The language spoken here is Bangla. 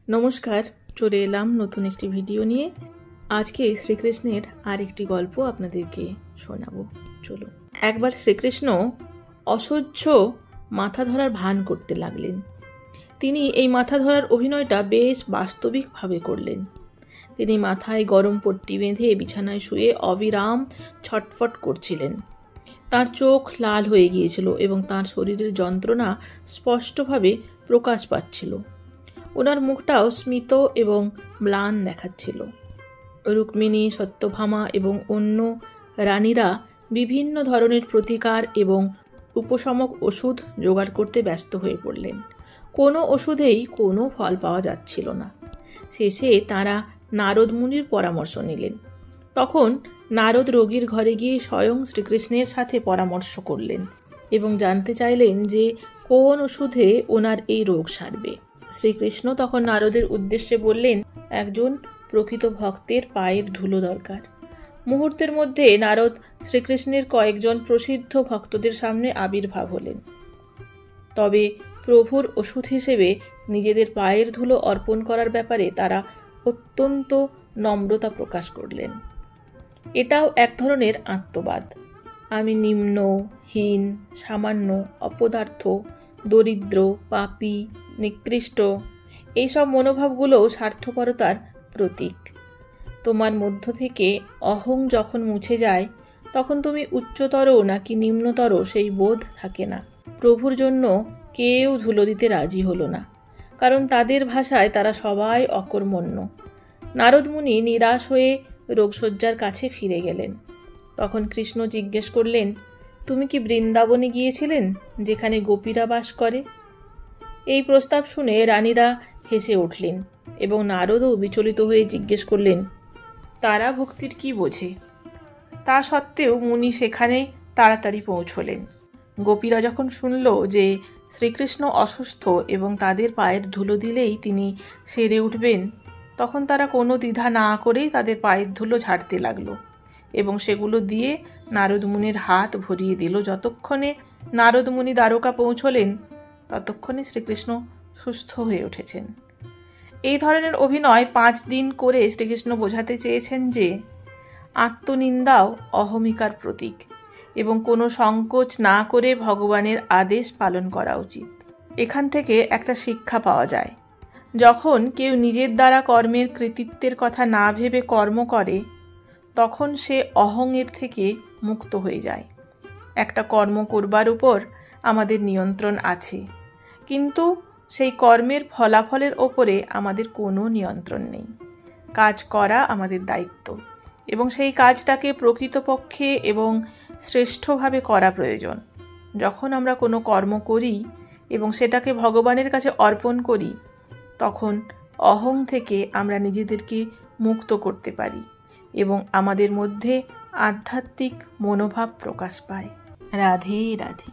নমস্কার, চলে এলাম নতুন একটি ভিডিও নিয়ে। আজকে শ্রীকৃষ্ণের আরেকটি গল্প আপনাদেরকে শোনাবো। চলুন। একবার শ্রীকৃষ্ণ অসহ্য মাথা ধরার ভান করতে লাগলেন। তিনি এই মাথা ধরার অভিনয়টা বেশ বাস্তবিকভাবে করলেন। তিনি মাথায় গরম পট্টি বেঁধে বিছানায় শুয়ে অবিরাম ছটফট করছিলেন। তার চোখ লাল হয়ে গিয়েছিল এবং তার শরীরের যন্ত্রণা স্পষ্টভাবে প্রকাশ পাচ্ছিল। ওনার মুখটাও স্মিত এবং ম্লান দেখাচ্ছিল। রুক্মিণী, সত্যভামা এবং অন্য রানীরা বিভিন্ন ধরনের প্রতিকার এবং উপশমক ওষুধ জোগাড় করতে ব্যস্ত হয়ে পড়লেন। কোনো ওষুধেই কোনো ফল পাওয়া যাচ্ছিল না। শেষে তাঁরা নারদ মুনির পরামর্শ নিলেন। তখন নারদ রোগীর ঘরে গিয়ে স্বয়ং শ্রীকৃষ্ণের সাথে পরামর্শ করলেন এবং জানতে চাইলেন যে কোন ওষুধে ওনার এই রোগ সারবে। শ্রীকৃষ্ণ তখন নারদের উদ্দেশ্যে বললেন, একজন প্রকৃত ভক্তের পায়ের ধুলো দরকার। মুহূর্তের মধ্যে নারদ শ্রীকৃষ্ণের কয়েকজন প্রসিদ্ধ ভক্তদের সামনে আবির্ভাব হলেন। তবে প্রভুর ওষুধ হিসেবে নিজেদের পায়ের ধুলো অর্পণ করার ব্যাপারে তারা অত্যন্ত নম্রতা প্রকাশ করলেন। এটাও এক ধরনের আত্মবাদ। আমি নিম্ন, হীন, সামান্য, অপদার্থ, দরিদ্র, পাপী, নিকৃষ্ট, এইসব মনোভাবগুলো স্বার্থপরতার প্রতীক। তোমার মধ্য থেকে অহং যখন মুছে যায়, তখন তুমি উচ্চতর নাকি নিম্নতর সেই বোধ থাকে না। প্রভুর জন্য কেউ ধুলো দিতে রাজি হলো না, কারণ তাদের ভাষায় তারা সবাই অকর্মণ্য। নারদ মুনি নিরাশ হয়ে রোগশয্যার কাছে ফিরে গেলেন। তখন কৃষ্ণ জিজ্ঞেস করলেন, তুমি কি বৃন্দাবনে গিয়েছিলেন, যেখানে গোপীরা বাস করে? এই প্রস্তাব শুনে রানীরা হেসে উঠলেন এবং নারদও বিচলিত হয়ে জিজ্ঞেস করলেন, তারা ভক্তির কি বোঝে? তা সত্ত্বেও মুনি সেখানে তাড়াতাড়ি পৌঁছলেন। গোপীরা যখন শুনল যে শ্রীকৃষ্ণ অসুস্থ এবং তাদের পায়ের ধুলো দিলেই তিনি সেরে উঠবেন, তখন তারা কোনো দ্বিধা না করেই তাদের পায়ের ধুলো ঝাড়তে লাগলো এবং সেগুলো দিয়ে নারদ মুনির হাত ভরিয়ে দিল। যতক্ষণে নারদ মুনি দ্বারকা পৌঁছলেন, ততক্ষণে শ্রীকৃষ্ণ সুস্থ হয়ে উঠেছেন। এই ধরনের অভিনয় 5 দিন করে শ্রীকৃষ্ণ বোঝাতে চেয়েছেন যে আত্মনিন্দাও অহমিকার প্রতীক এবং কোনো সংকোচ না করে ভগবানের আদেশ পালন করা উচিত। এখান থেকে একটা শিক্ষা পাওয়া যায়, যখন কেউ নিজের দ্বারা কর্মের কৃতিত্বের কথা না ভেবে কর্ম করে, তখন সে অহংয়ের থেকে মুক্ত হয়ে যায়। একটা কর্ম করবার উপর আমাদের নিয়ন্ত্রণ আছে, কিন্তু সেই কর্মের ফলাফলের ওপরে আমাদের কোনো নিয়ন্ত্রণ নেই। কাজ করা আমাদের দায়িত্ব এবং সেই কাজটাকে প্রকৃতপক্ষে এবং শ্রেষ্ঠভাবে করা প্রয়োজন। যখন আমরা কোনো কর্ম করি এবং সেটাকে ভগবানের কাছে অর্পণ করি, তখন অহং থেকে আমরা নিজেদেরকে মুক্ত করতে পারি এবং আমাদের মধ্যে আধ্যাত্মিক মনোভাব প্রকাশ পায়। রাধে রাধে।